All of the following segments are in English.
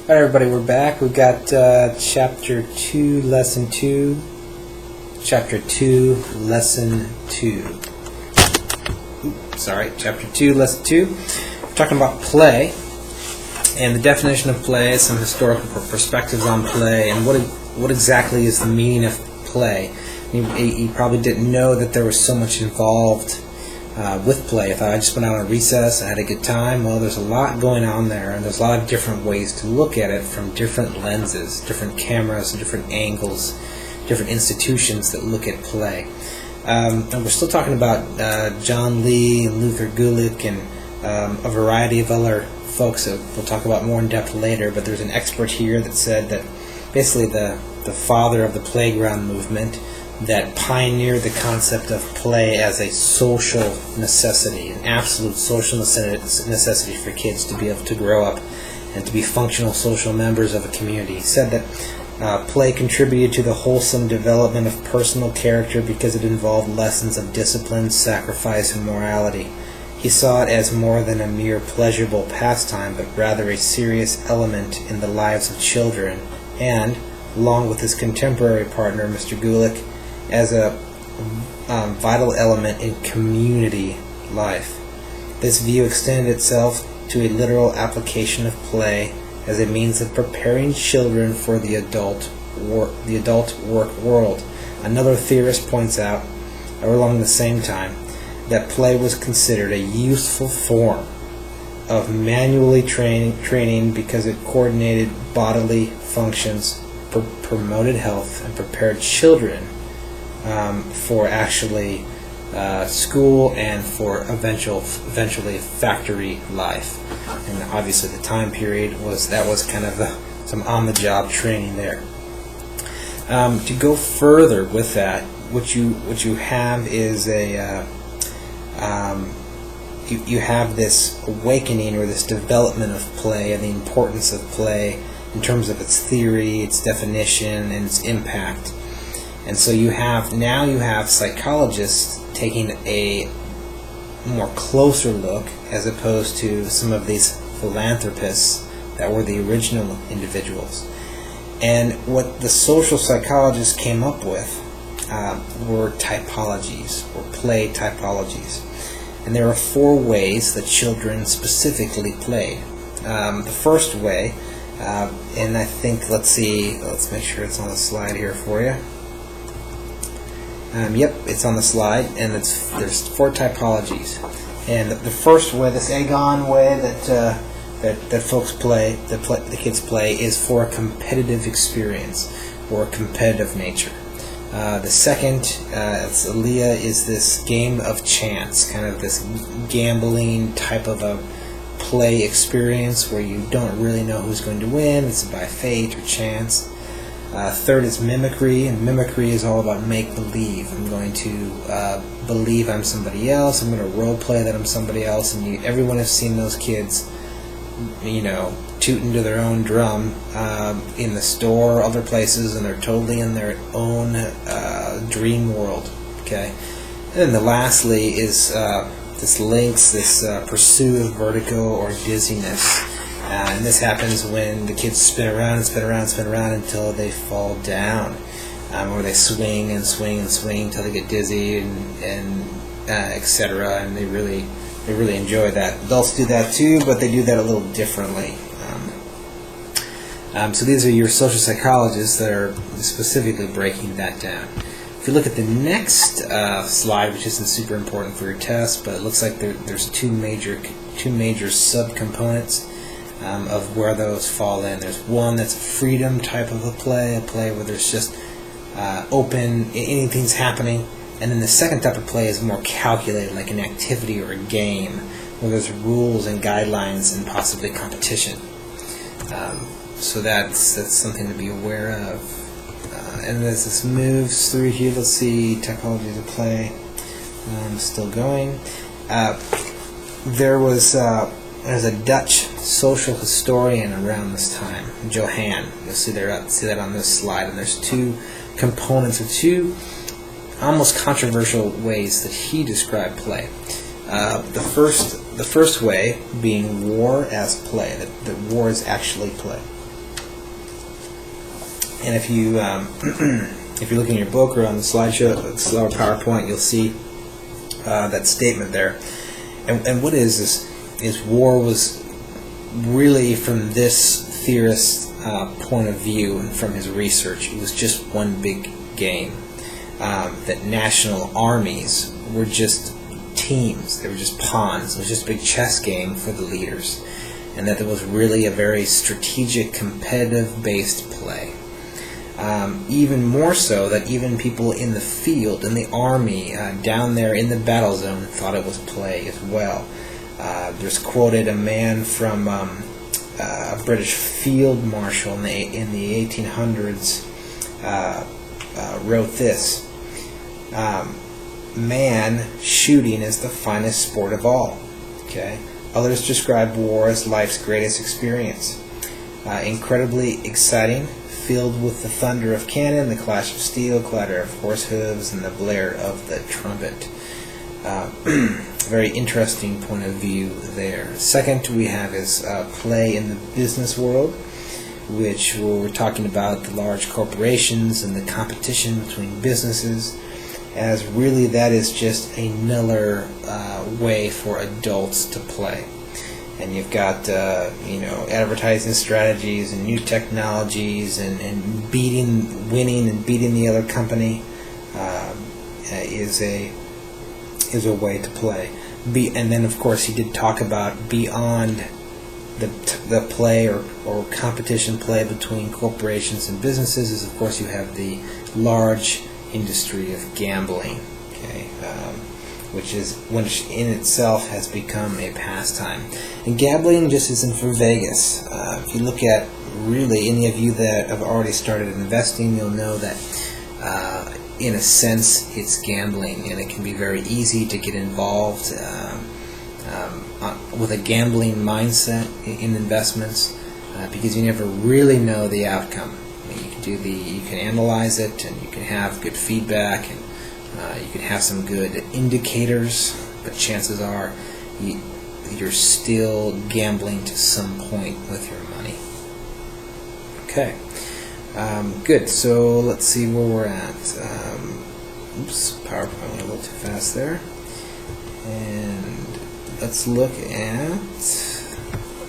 Alright everybody, we're back. We've got Chapter 2, Lesson 2. Chapter 2, Lesson 2. Chapter 2, Lesson 2. We're talking about play, and the definition of play, some historical perspectives on play, and what exactly is the meaning of play. You probably didn't know that there was so much involved with play. If I just went out on recess, I had a good time. Well, there's a lot going on there, and there's a lot of different ways to look at it from different lenses, different cameras, different angles, different institutions that look at play. And we're still talking about John Lee and Luther Gulick and a variety of other folks that we'll talk about more in depth later, but there's an expert here that said that basically the father of the playground movement that pioneered the concept of play as a social necessity, an absolute social necessity for kids to be able to grow up and to be functional social members of a community. He said that play contributed to the wholesome development of personal character because it involved lessons of discipline, sacrifice, and morality. He saw it as more than a mere pleasurable pastime, but rather a serious element in the lives of children, and, along with his contemporary partner, Mr. Gulick, as a vital element in community life. This view extended itself to a literal application of play as a means of preparing children for the adult work world. Another theorist points out, along the same time, that play was considered a useful form of manually training because it coordinated bodily functions, promoted health, and prepared children for actually school and for eventually factory life. And obviously the time period was kind of some on-the-job training there. To go further with that, what you have is you have this awakening or this development of play and the importance of play in terms of its theory, its definition, and its impact. And so you have psychologists taking a more closer look as opposed to some of these philanthropists that were the original individuals. And what the social psychologists came up with were typologies, or play typologies. And there are 4 ways that children specifically played. The first way, and I think, let's make sure it's on the slide here for you. Yep, it's on the slide, and there's 4 typologies. And the first way, this Agon way that folks play, the kids play, is for a competitive experience or a competitive nature. The second, Aliyah, is this game of chance, kind of this gambling type of a play experience where you don't really know who's going to win. It's by fate or chance. Third is mimicry, and mimicry is all about make-believe. I'm going to believe I'm somebody else. I'm going to role-play that I'm somebody else. And everyone has seen those kids, tooting to their own drum in the store or other places, and they're totally in their own dream world. Okay, and then the lastly is this pursuit of vertigo or dizziness. And this happens when the kids spin around and spin around and spin around until they fall down, or they swing and swing and swing until they get dizzy and etc. And they really enjoy that. Adults do that too, but they do that a little differently. So these are your social psychologists that are specifically breaking that down. If you look at the next slide, which isn't super important for your test, but it looks like there's two major subcomponents of where those fall in. There's one that's a freedom type of a play where there's just open, anything's happening. And then the second type of play is more calculated, like an activity or a game, where there's rules and guidelines and possibly competition. So that's something to be aware of. And as this moves through here, let's see, typologies of play. Still going. There's a Dutch social historian around this time, Johan. You'll see that on this slide. And there's 2 components, or 2 almost controversial ways that he described play. The first way being war as play, that war is actually play. And if you if you look in your book or on the slideshow, or PowerPoint, you'll see that statement there. And what is war was really, from this theorist's point of view and from his research, it was just one big game. That national armies were just teams, they were just pawns, it was just a big chess game for the leaders, and that there was really a very strategic, competitive-based play. Even more so that even people in the field, in the army, down there in the battle zone, thought it was play as well. There's quoted a man from a British field marshal in the 1800s wrote this: man, shooting is the finest sport of all. Okay. Others describe war as life's greatest experience. Incredibly exciting, filled with the thunder of cannon, the clash of steel, clatter of horse hooves, and the blare of the trumpet. Very interesting point of view there. Second, we have is play in the business world, which we're talking about the large corporations and the competition between businesses, as really that is just another way for adults to play. And you've got advertising strategies and new technologies and winning and beating the other company is a way to play. And then of course he did talk about beyond the play or competition play between corporations and businesses is, of course, you have the large industry of gambling, okay, which in itself has become a pastime. And gambling just isn't for Vegas. If you look at really any of you that have already started investing, you'll know that in a sense it's gambling, and it can be very easy to get involved with a gambling mindset in investments because you never really know the outcome. You can analyze it, and you can have good feedback, and you can have some good indicators, but chances are you're still gambling to some point with your money. Okay, good. So let's see where we're at. PowerPoint went a little too fast there. And let's look at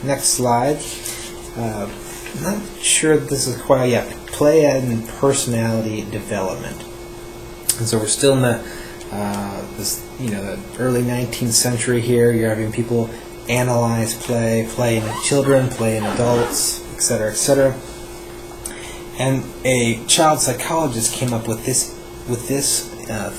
next slide. I'm not sure this is quite yet. Play and personality development. And so we're still in the early 19th century here. You're having people analyze play in children, play in adults, etc., etc. And a child psychologist came up with this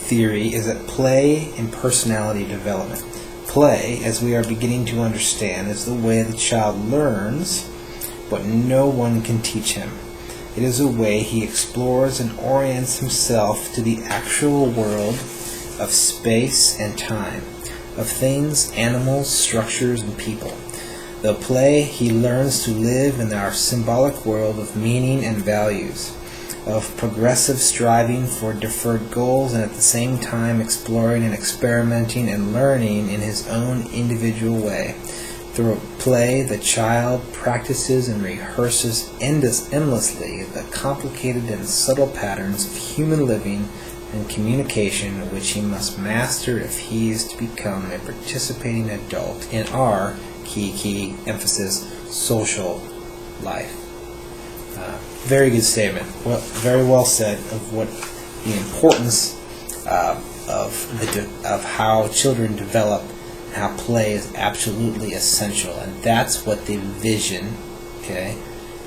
theory: is that play and personality development. Play, as we are beginning to understand, is the way the child learns what no one can teach him. It is a way he explores and orients himself to the actual world of space and time, of things, animals, structures, and people. Through play, he learns to live in our symbolic world of meaning and values, of progressive striving for deferred goals, and at the same time exploring and experimenting and learning in his own individual way. Through play, the child practices and rehearses endlessly the complicated and subtle patterns of human living and communication which he must master if he is to become a participating adult in our key emphasis social life. Very good statement. Well, very well said of what the importance of how children develop. How play is absolutely essential, and that's what the vision, okay,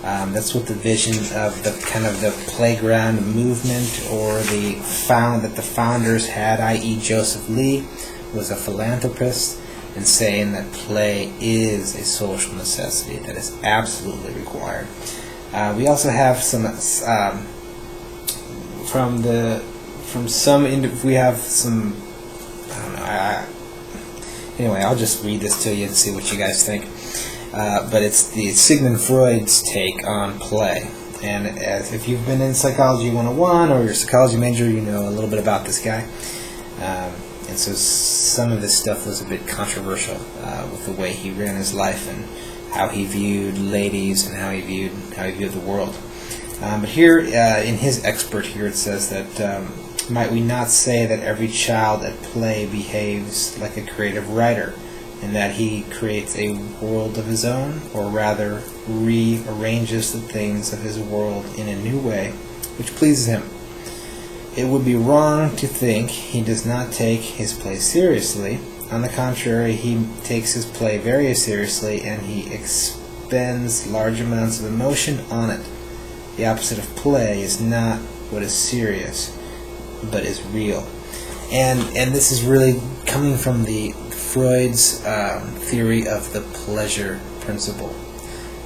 that's what the vision of the kind of the playground movement or that the founders had, i.e. Joseph Lee was a philanthropist, and saying that play is a social necessity that is absolutely required. We also have some Anyway, I'll just read this to you and see what you guys think. But it's the Sigmund Freud's take on play. And if you've been in Psychology 101 or you're a psychology major, you know a little bit about this guy. And so some of this stuff was a bit controversial with the way he ran his life and how he viewed ladies and how he viewed the world. But here, in his expert here, it says that might we not say that every child at play behaves like a creative writer, in that he creates a world of his own, or rather rearranges the things of his world in a new way, which pleases him. It would be wrong to think he does not take his play seriously. On the contrary, he takes his play very seriously, and he expends large amounts of emotion on it. The opposite of play is not what is serious, but is real. And this is really coming from the Freud's theory of the pleasure principle,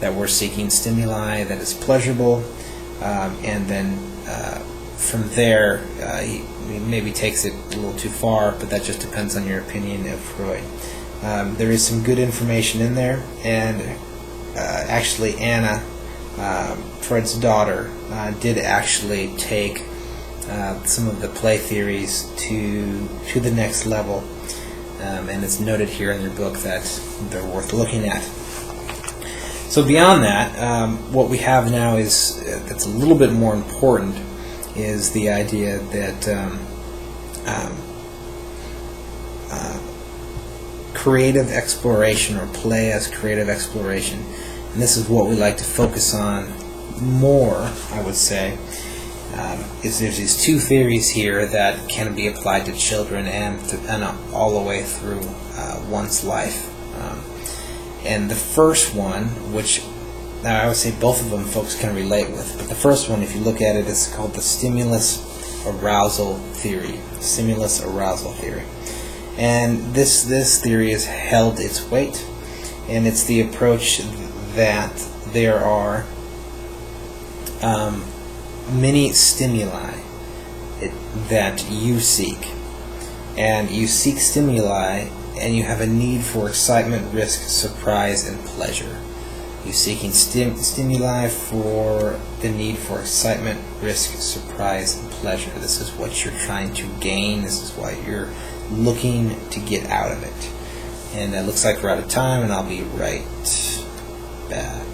that we're seeking stimuli that is pleasurable, and then from there he maybe takes it a little too far, but that just depends on your opinion of Freud. There is some good information in there, and actually Anna, Freud's daughter, did actually take some of the play theories to the next level, and it's noted here in your book that they're worth looking at. So beyond that, what we have now is that's a little bit more important is the idea that creative exploration, or play as creative exploration, and this is what we like to focus on more, I would say, is there's these two theories here that can be applied to children and all the way through one's life. And the first one, which I would say both of them folks can relate with, but the first one, if you look at it, is called the stimulus arousal theory. Stimulus arousal theory. And this theory has held its weight, and it's the approach that there are many stimuli that you seek, and you seek stimuli, and you have a need for excitement, risk, surprise, and pleasure. You're seeking stimuli for the need for excitement, risk, surprise, and pleasure. This is what you're trying to gain. This is what you're looking to get out of it. And it looks like we're out of time, and I'll be right back.